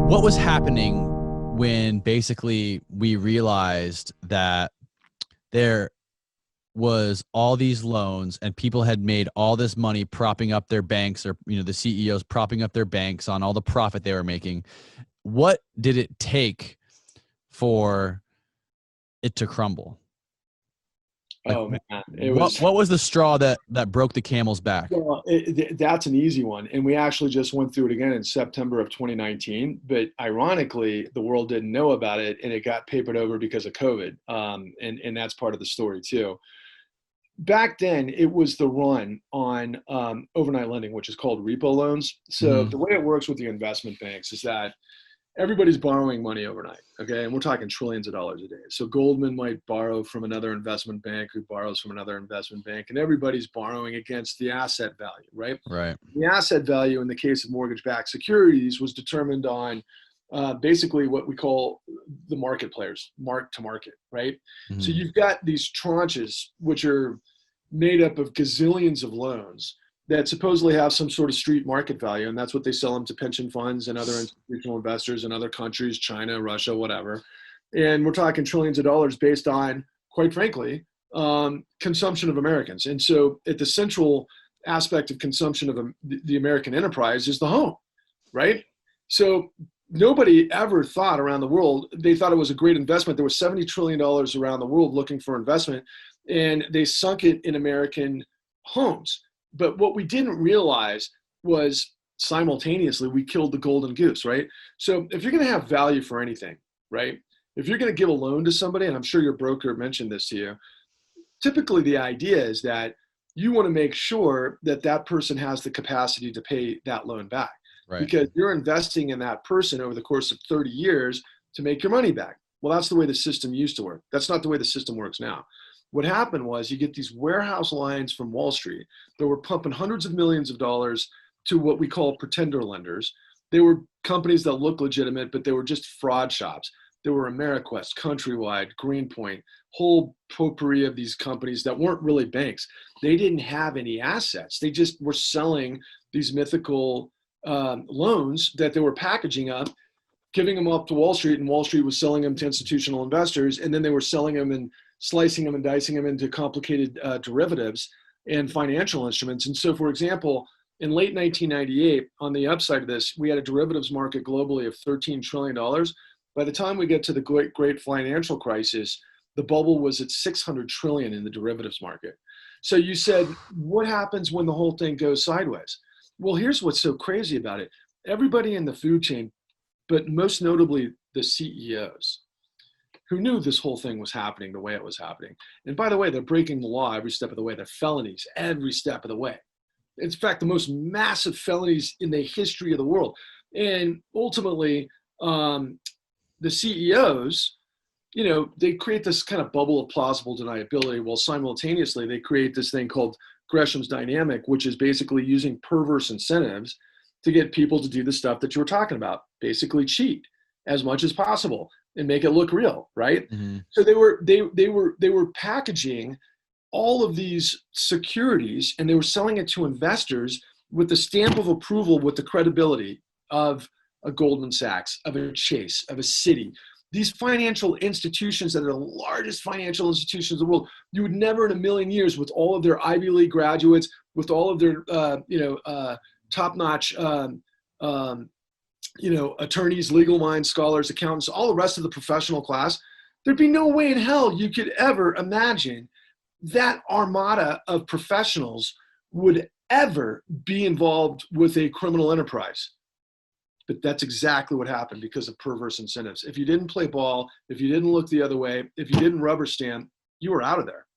What was happening when basically we realized that there was all these loans and people had made all this money propping up their banks, or the CEOs propping up their banks on all the profit they were making? What did it take for it to crumble? Oh man, what was the straw that broke the camel's back? well, that's an easy one. And we actually just went through it again in September of 2019. But ironically, the world didn't know about it and it got papered over because of COVID. And that's part of the story too. Back then, it was the run on overnight lending, which is called repo loans. So Mm-hmm. the way it works with the investment banks is that everybody's borrowing money overnight. Okay. And we're talking trillions of dollars a day. So Goldman might borrow from another investment bank who borrows from another investment bank, and everybody's borrowing against the asset value, right? Right. The asset value in the case of mortgage-backed securities was determined on basically what we call the market players, mark to market, right? So Mm-hmm. you've got these tranches, which are made up of gazillions of loans that supposedly have some sort of street market value, and that's what they sell them to pension funds and other institutional investors in other countries, China, Russia, whatever. And we're talking trillions of dollars based on, quite frankly, consumption of Americans. And so at the central aspect of consumption of the American enterprise is the home, right? So nobody ever thought around the world, they thought it was a great investment. There was $70 trillion around the world looking for investment, and they sunk it in American homes. But what we didn't realize was simultaneously we killed the golden goose, right? So if you're going to have value for anything, right? If you're going to give a loan to somebody, and I'm sure your broker mentioned this to you, typically the idea is that you want to make sure that that person has the capacity to pay that loan back, Right. because you're investing in that person over the course of 30 years to make your money back. Well, that's the way the system used to work. That's not the way the system works now. What happened was you get these warehouse lines from Wall Street that were pumping hundreds of millions of dollars to what we call pretender lenders. They were companies that look legitimate, but they were just fraud shops. There were Ameriquest, Countrywide, Greenpoint, whole potpourri of these companies that weren't really banks. They didn't have any assets. They just were selling these mythical loans that they were packaging up, giving them up to Wall Street, and Wall Street was selling them to institutional investors, and then they were selling them and slicing them and dicing them into complicated derivatives and financial instruments. And so, for example, in late 1998, on the upside of this, we had a derivatives market globally of $13 trillion. By the time we get to the great financial crisis, the bubble was at 600 trillion in the derivatives market. So you said, what happens when the whole thing goes sideways? Well, here's what's so crazy about it. Everybody in the food chain, but most notably the CEOs, who knew this whole thing was happening the way it was happening. And by the way, they're breaking the law every step of the way. They're felonies every step of the way. It's in fact the most massive felonies in the history of the world. And ultimately, the CEOs, they create this kind of bubble of plausible deniability, while simultaneously they create this thing called Gresham's dynamic, which is basically using perverse incentives to get people to do the stuff that you were talking about, basically cheat as much as possible and make it look real, right? Mm-hmm. So they were packaging all of these securities, and they were selling it to investors with the stamp of approval, with the credibility of a Goldman Sachs, of a Chase, of a Citi. These financial institutions that are the largest financial institutions in the world, you would never in a million years, with all of their Ivy League graduates, with all of their top-notch attorneys, legal minds, scholars, accountants, all the rest of the professional class, there'd be no way in hell you could ever imagine that armada of professionals would ever be involved with a criminal enterprise. But that's exactly what happened because of perverse incentives. If you didn't play ball, if you didn't look the other way, if you didn't rubber stamp, you were out of there.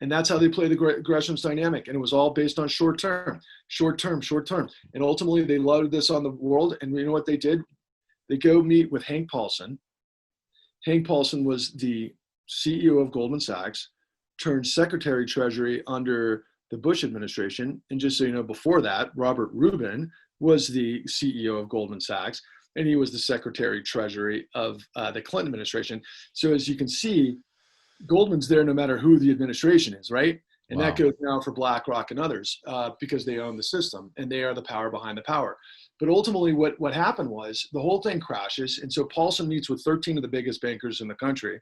And that's how they play the Gresham's dynamic. And it was all based on short term. And ultimately, they loaded this on the world. And you know what they did? They go meet with Hank Paulson. Hank Paulson was the CEO of Goldman Sachs, turned Secretary Treasury under the Bush administration. And just so you know, before that, Robert Rubin was the CEO of Goldman Sachs, and he was the Secretary Treasury of the Clinton administration. So as you can see, Goldman's there no matter who the administration is, right? And that Wow. goes now for BlackRock and others because they own the system and they are the power behind the power. But ultimately, what happened was the whole thing crashes. And so Paulson meets with 13 of the biggest bankers in the country.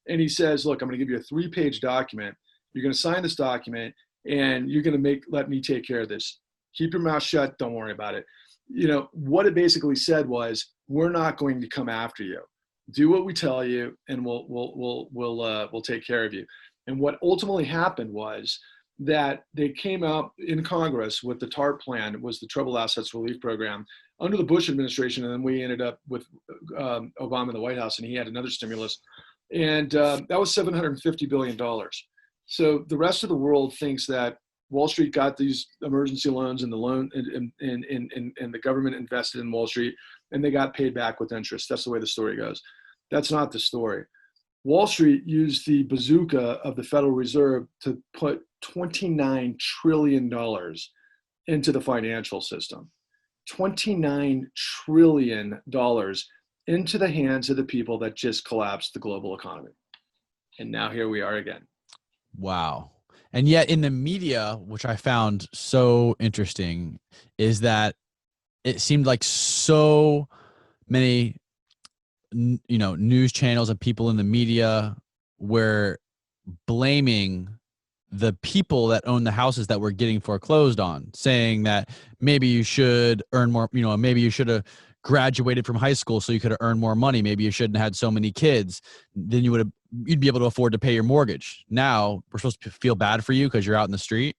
And he says, look, I'm going to give you a 3-page document. You're going to sign this document and you're going to let me take care of this. Keep your mouth shut. Don't worry about it. What it basically said was, we're not going to come after you. Do what we tell you and we'll take care of you. And what ultimately happened was that they came out in Congress with the TARP plan. It was the Troubled Assets Relief Program under the Bush administration. And then we ended up with Obama in the White House, and he had another stimulus. And that was $750 billion. So the rest of the world thinks that Wall Street got these emergency loans and the government invested in Wall Street and they got paid back with interest. That's the way the story goes. That's not the story. Wall Street used the bazooka of the Federal Reserve to put $29 trillion into the financial system. $29 trillion into the hands of the people that just collapsed the global economy. And now here we are again. Wow. And yet in the media, which I found so interesting, is that it seemed like so many news channels and people in the media were blaming the people that own the houses that were getting foreclosed on, saying that maybe you should earn more, maybe you should have graduated from high school so you could have earned more money. Maybe you shouldn't have had so many kids. Then you'd be able to afford to pay your mortgage. Now we're supposed to feel bad for you because you're out in the street.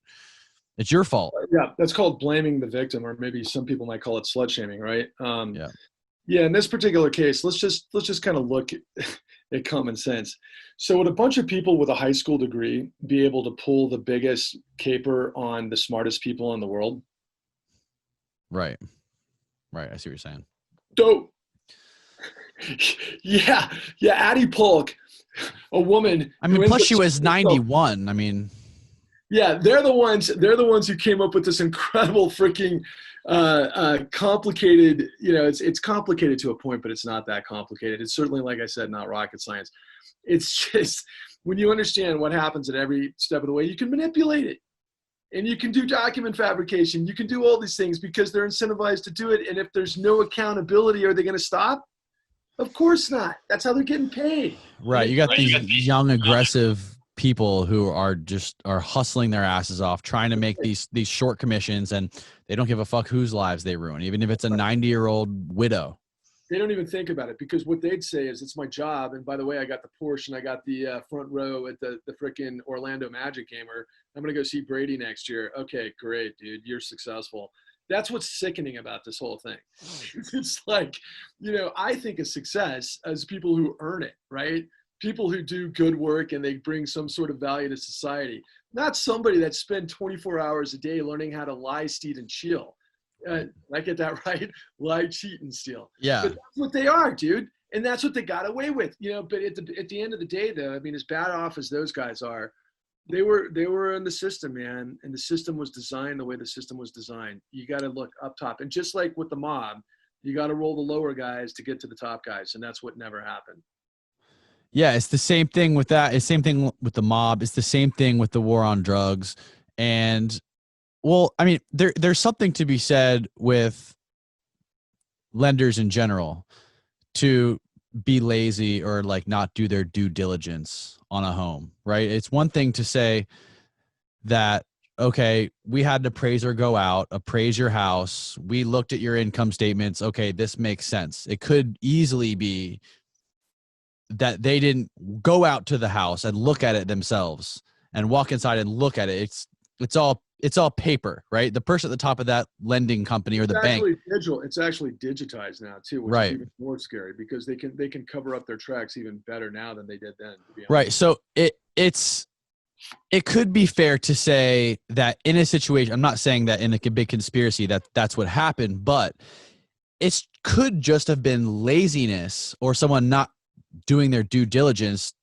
It's your fault. Yeah, that's called blaming the victim, or maybe some people might call it slut shaming, right? Yeah. Yeah, in this particular case, let's just kind of look at common sense. So would a bunch of people with a high school degree be able to pull the biggest caper on the smartest people in the world? Right. I see what you're saying. Dope. Yeah, Addie Polk, a woman. I mean, plus she was 91. I mean, yeah, they're the ones who came up with this incredible freaking complicated, it's complicated to a point, but it's not that complicated. It's certainly, like I said, not rocket science. It's just when you understand what happens at every step of the way, you can manipulate it. And you can do document fabrication. You can do all these things because they're incentivized to do it. And if there's no accountability, are they going to stop? Of course not. That's how they're getting paid. Right. You got these young, aggressive people who are hustling their asses off, trying to make these short commissions, and they don't give a fuck whose lives they ruin, even if it's a 90-year-old widow. They don't even think about it, because what they'd say is, it's my job. And by the way, I got the Porsche and I got the front row at the frickin' Orlando Magic game, or I'm going to go see Brady next year. Okay, great, dude. You're successful. That's what's sickening about this whole thing. It's like, I think of success as people who earn it, right? People who do good work and they bring some sort of value to society, not somebody that spend 24 hours a day learning how to lie, steal, and steal. I get that right? Lie, cheat, and steal. Yeah. But that's what they are, dude. And that's what they got away with, but at the end of the day, though, I mean, as bad off as those guys are, they were in the system, man. And the system was designed the way the system was designed. You got to look up top. And just like with the mob, you got to roll the lower guys to get to the top guys. And that's what never happened. Yeah, it's the same thing with that. It's the same thing with the mob. It's the same thing with the war on drugs. And, well, I mean, there's something to be said with lenders in general to be lazy or like not do their due diligence on a home, right? It's one thing to say that, okay, we had an appraiser go out, appraise your house. We looked at your income statements. Okay, this makes sense. It could easily be that they didn't go out to the house and look at it themselves and walk inside and look at it. It's all paper, right? The person at the top of that lending company or the bank. It's actually digitized now too, which is even more scary, because they can cover up their tracks even better now than they did then. Right. So it could be fair to say that in a situation, I'm not saying that in a big conspiracy that's what happened, but it could just have been laziness or someone not doing their due diligence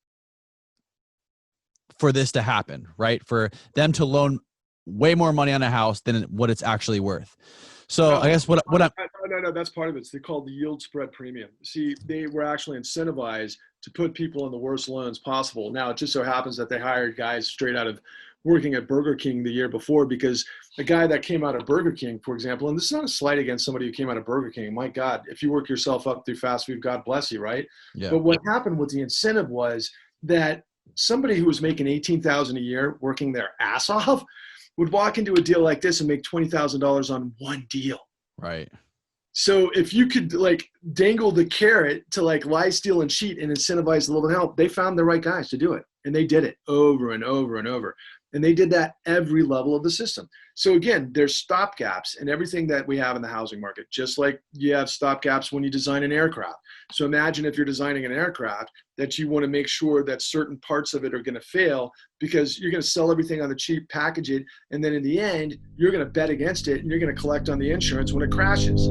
for this to happen, right? For them to loan way more money on a house than what it's actually worth. So I guess what I'm no, that's part of it. They call the yield spread premium. See, they were actually incentivized to put people in the worst loans possible. Now, it just so happens that they hired guys straight out of working at Burger King the year before, because the guy that came out of Burger King, for example, and this is not a slight against somebody who came out of Burger King. My God, if you work yourself up through fast food, God bless you, right? Yeah. But what happened with the incentive was that somebody who was making $18,000 a year, working their ass off, would walk into a deal like this and make $20,000 on one deal. Right. So if you could like dangle the carrot to like lie, steal, and cheat and incentivize the Lovell help, they found the right guys to do it. And they did it over and over and over. And they did that every level of the system. So again, there's stopgaps in everything that we have in the housing market, just like you have stopgaps when you design an aircraft. So imagine if you're designing an aircraft that you want to make sure that certain parts of it are going to fail because you're going to sell everything on the cheap, package it, and then in the end, you're going to bet against it and you're going to collect on the insurance when it crashes.